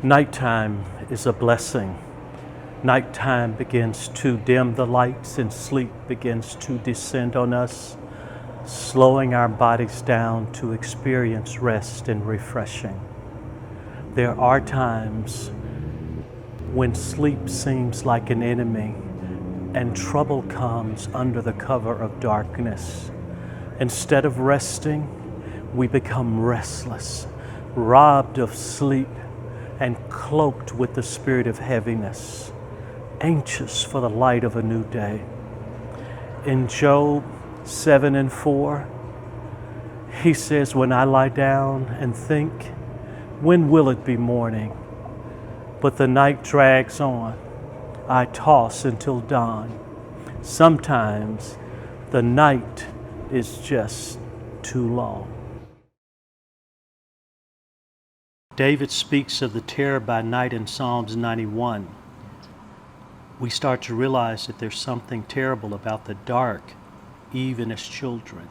Nighttime is a blessing. Nighttime begins to dim the lights and sleep begins to descend on us, slowing our bodies down to experience rest and refreshing. There are times when sleep seems like an enemy and trouble comes under the cover of darkness. Instead of resting, we become restless, robbed of sleep, and cloaked with the spirit of heaviness, anxious for the light of a new day. In Job 7:4, he says, "When I lie down and think, when will it be morning? But the night drags on. I toss until dawn. Sometimes the night is just too long." David speaks of the terror by night in Psalms 91. We start to realize that there's something terrible about the dark, even as children.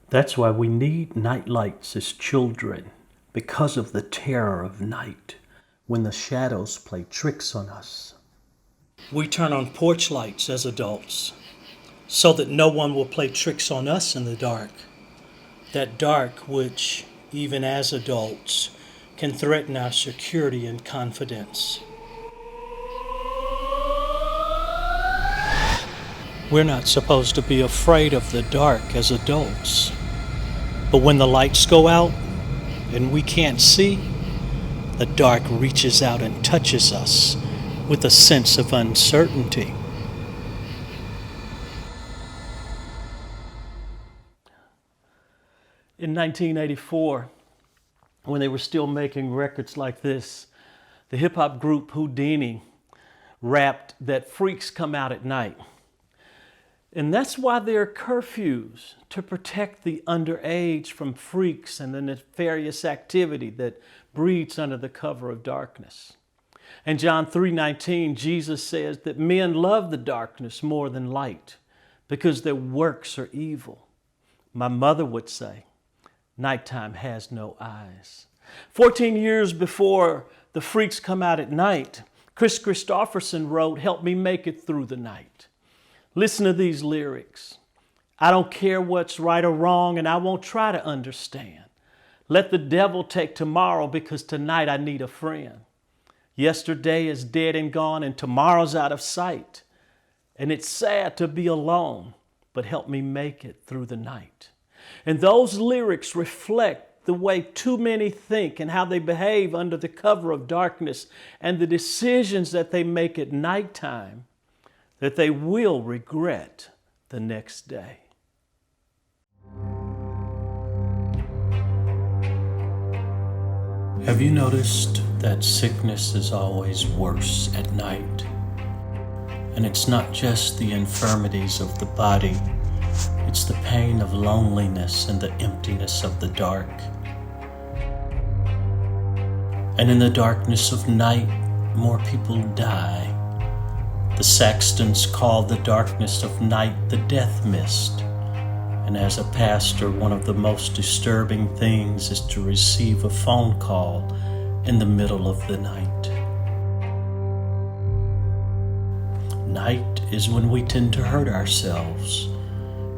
That's why we need night lights as children, because of the terror of night, when the shadows play tricks on us. We turn on porch lights as adults, so that no one will play tricks on us in the dark. That dark which, even as adults, can threaten our security and confidence. We're not supposed to be afraid of the dark as adults. But when the lights go out and we can't see, the dark reaches out and touches us with a sense of uncertainty. In 1984, when they were still making records like this, the hip-hop group Houdini rapped that freaks come out at night. And that's why there are curfews, to protect the underage from freaks and the nefarious activity that breeds under the cover of darkness. In John 3:19, Jesus says that men love the darkness more than light because their works are evil. My mother would say, nighttime has no eyes. 14 years before the freaks come out at night, Chris Christopherson wrote, "Help me make it through the night." Listen to these lyrics. "I don't care what's right or wrong, and I won't try to understand. Let the devil take tomorrow, because tonight I need a friend. Yesterday is dead and gone, and tomorrow's out of sight. And it's sad to be alone, but help me make it through the night." And those lyrics reflect the way too many think and how they behave under the cover of darkness and the decisions that they make at nighttime that they will regret the next day. Have you noticed that sickness is always worse at night? And it's not just the infirmities of the body, it's the pain of loneliness and the emptiness of the dark. And in the darkness of night, more people die. The Saxtons call the darkness of night the death mist. And as a pastor, one of the most disturbing things is to receive a phone call in the middle of the night. Night is when we tend to hurt ourselves.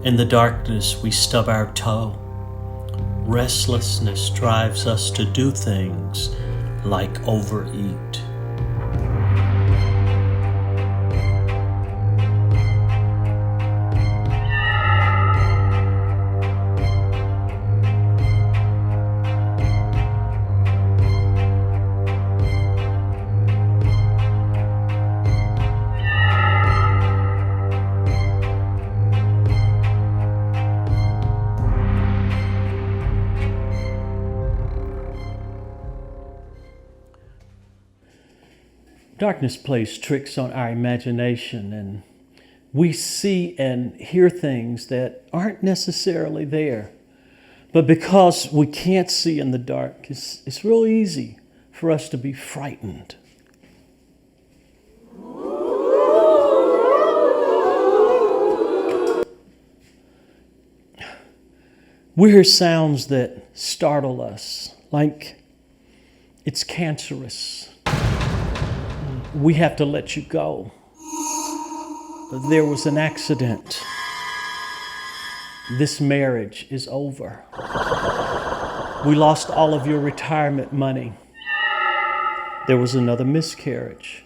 In the darkness, we stub our toe. Restlessness drives us to do things like overeat. Darkness plays tricks on our imagination, and we see and hear things that aren't necessarily there. But because we can't see in the dark, it's real easy for us to be frightened. We hear sounds that startle us, like It's cancerous. We have to let you go. There was an accident. This marriage is over. We lost all of your retirement money. There was another miscarriage.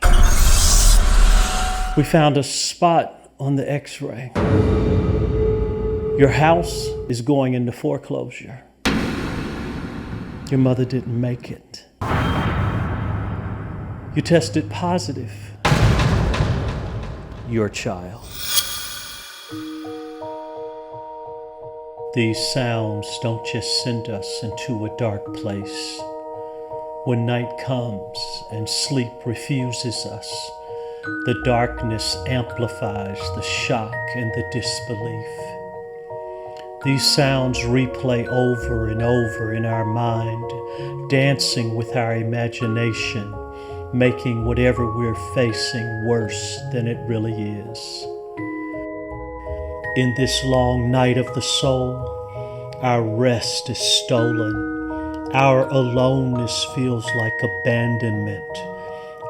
We found a spot on the x-ray. Your house is going into foreclosure. Your mother didn't make it. You tested positive. Your child. These sounds don't just send us into a dark place. When night comes and sleep refuses us, the darkness amplifies the shock and the disbelief. These sounds replay over and over in our mind, dancing with our imagination, making whatever we're facing worse than it really is. In this long night of the soul, our rest is stolen. Our aloneness feels like abandonment.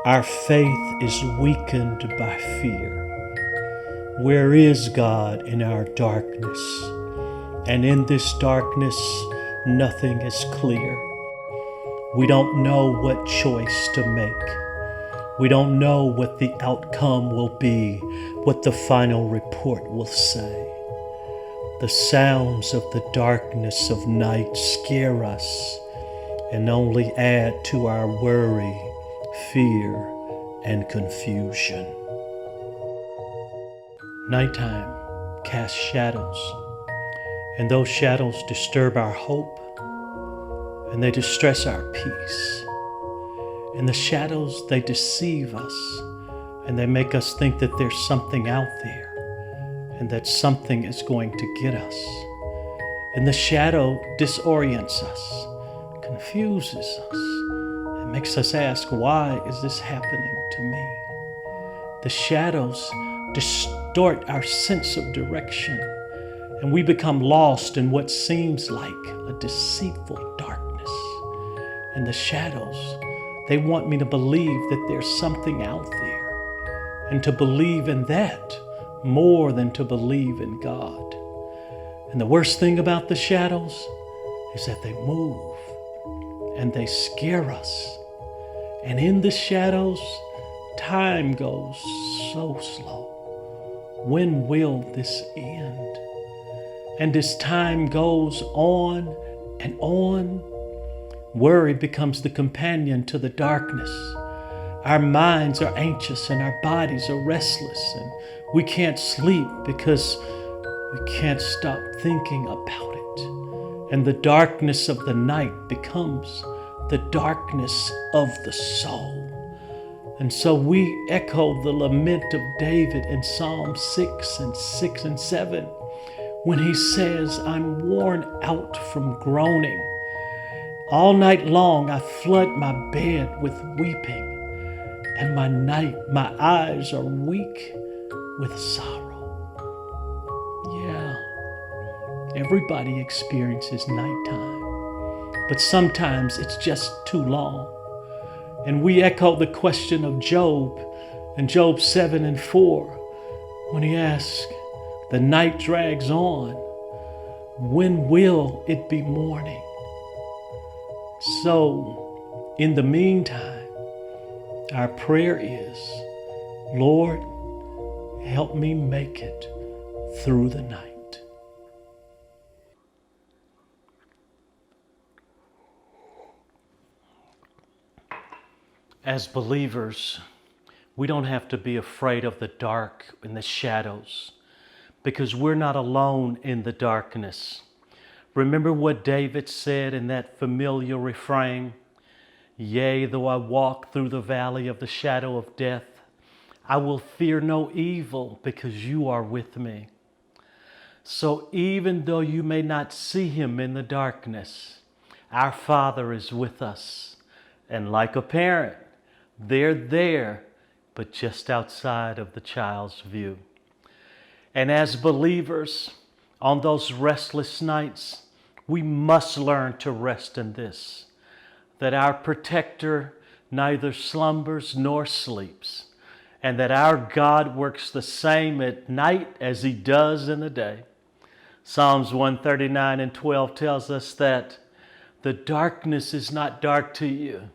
Our faith is weakened by fear. Where is God in our darkness? And in this darkness, nothing is clear. We don't know what choice to make. We don't know what the outcome will be, what the final report will say. The sounds of the darkness of night scare us and only add to our worry, fear, and confusion. Nighttime casts shadows, and those shadows disturb our hope, and they distress our peace. And the shadows, they deceive us, and they make us think that there's something out there, and that something is going to get us. And the shadow disorients us, confuses us, and makes us ask, why is this happening to me? The shadows distort our sense of direction, and we become lost in what seems like a deceitful darkness. And the shadows, they want me to believe that there's something out there, and to believe in that more than to believe in God. And the worst thing about the shadows is that they move and they scare us. And in the shadows, time goes so slow. When will this end? And as time goes on and on, worry becomes the companion to the darkness. Our minds are anxious and our bodies are restless, and we can't sleep because we can't stop thinking about it. And the darkness of the night becomes the darkness of the soul. And so we echo the lament of David in Psalm 6 and 7 when he says, I'm worn out from groaning. All night long I flood my bed with weeping, and my eyes are weak with sorrow. Yeah, everybody experiences nighttime, but sometimes it's just too long. And we echo the question of Job in Job 7:4 when he asks, the night drags on, when will it be morning? So, in the meantime, our prayer is, Lord, help me make it through the night. As believers, we don't have to be afraid of the dark and the shadows, because we're not alone in the darkness. Remember what David said in that familiar refrain? Yea, though I walk through the valley of the shadow of death, I will fear no evil because you are with me. So even though you may not see him in the darkness, our Father is with us. And like a parent, they're there, but just outside of the child's view. And as believers, on those restless nights, we must learn to rest in this, that our protector neither slumbers nor sleeps, and that our God works the same at night as he does in the day. Psalms 139:12 tells us that the darkness is not dark to you.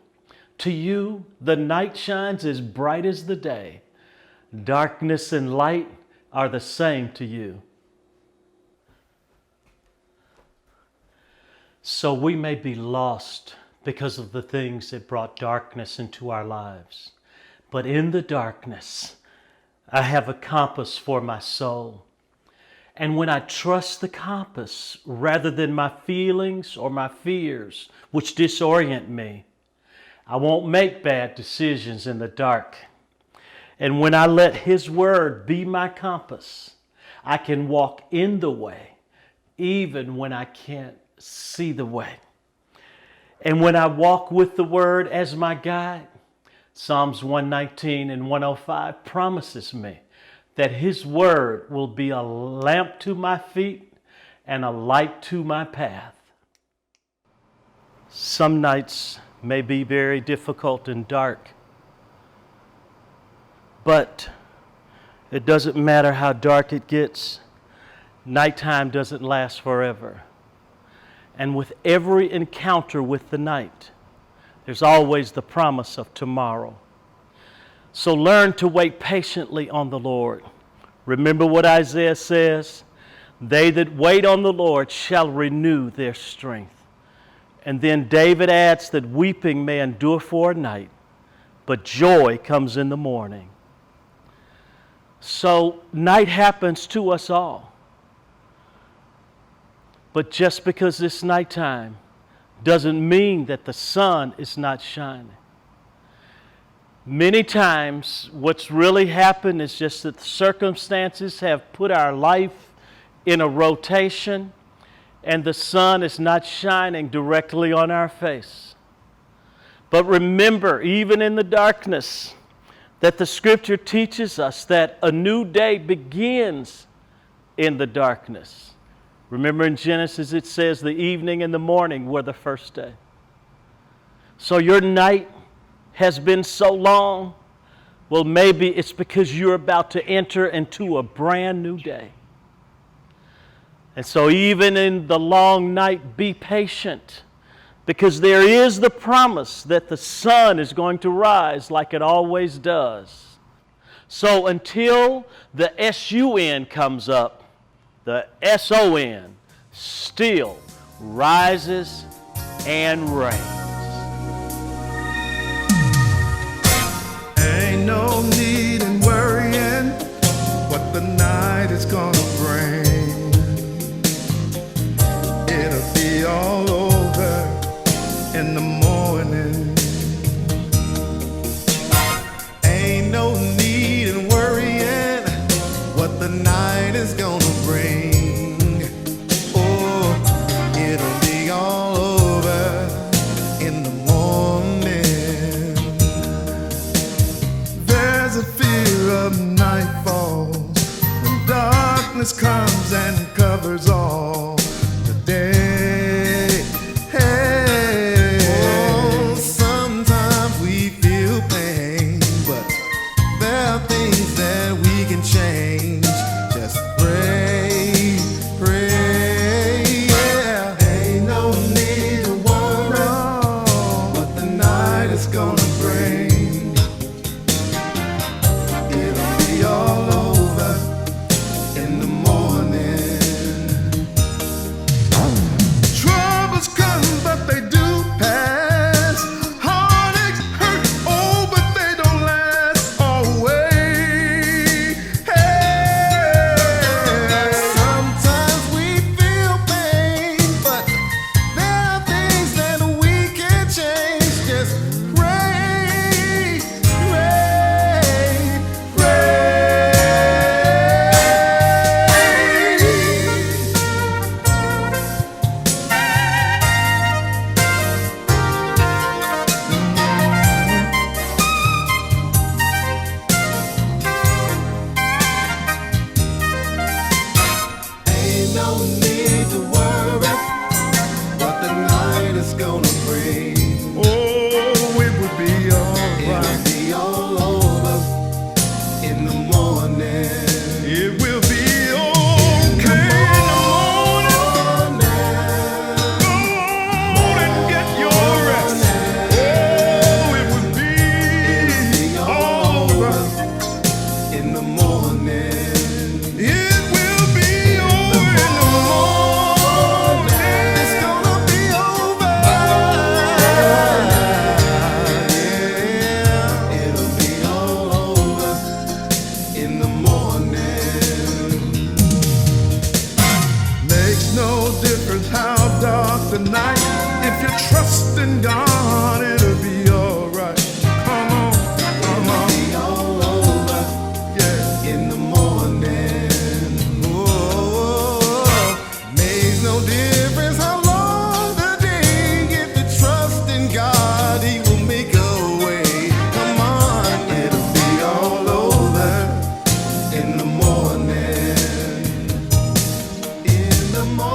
To you, the night shines as bright as the day. Darkness and light are the same to you. So we may be lost because of the things that brought darkness into our lives. But in the darkness, I have a compass for my soul. And when I trust the compass rather than my feelings or my fears, which disorient me, I won't make bad decisions in the dark. And when I let his word be my compass, I can walk in the way, even when I can't see the way. And when I walk with the word as my guide, Psalms 119 and 105 promises me that his word will be a lamp to my feet and a light to my path. Some nights may be very difficult and dark, but it doesn't matter how dark it gets. Nighttime doesn't last forever. And with every encounter with the night, there's always the promise of tomorrow. So learn to wait patiently on the Lord. Remember what Isaiah says, "They that wait on the Lord shall renew their strength." And then David adds that weeping may endure for a night, but joy comes in the morning. So night happens to us all. But just because it's nighttime doesn't mean that the sun is not shining. Many times what's really happened is just that the circumstances have put our life in a rotation and the sun is not shining directly on our face. But remember, even in the darkness, that the scripture teaches us that a new day begins in the darkness. Remember in Genesis it says the evening and the morning were the first day. So your night has been so long, well, maybe it's because you're about to enter into a brand new day. And so even in the long night, be patient, because there is the promise that the sun is going to rise like it always does. So until the SUN comes up, the SON still rises and reigns. Ain't no need in worrying what the night is gonna bring. It'll be all over in the morning. Ain't no need in worrying what the night is gonna bring. Oh, it'll be all over in the morning. There's a fear of nightfalls when darkness comes and covers all the day. Hey, oh, sometimes we feel pain, but there are things that we can change. Just pray, pray, yeah. Ain't no need to worry what the night is gonna bring. It'll be all over in the morning. Troubles come, but they do pass. Heartaches hurt, oh, but they don't last always. Hey, sometimes we feel pain, but there are things that we can change. Just pray, God, He will make a way. Come on, it'll be all over in the morning. In the morning.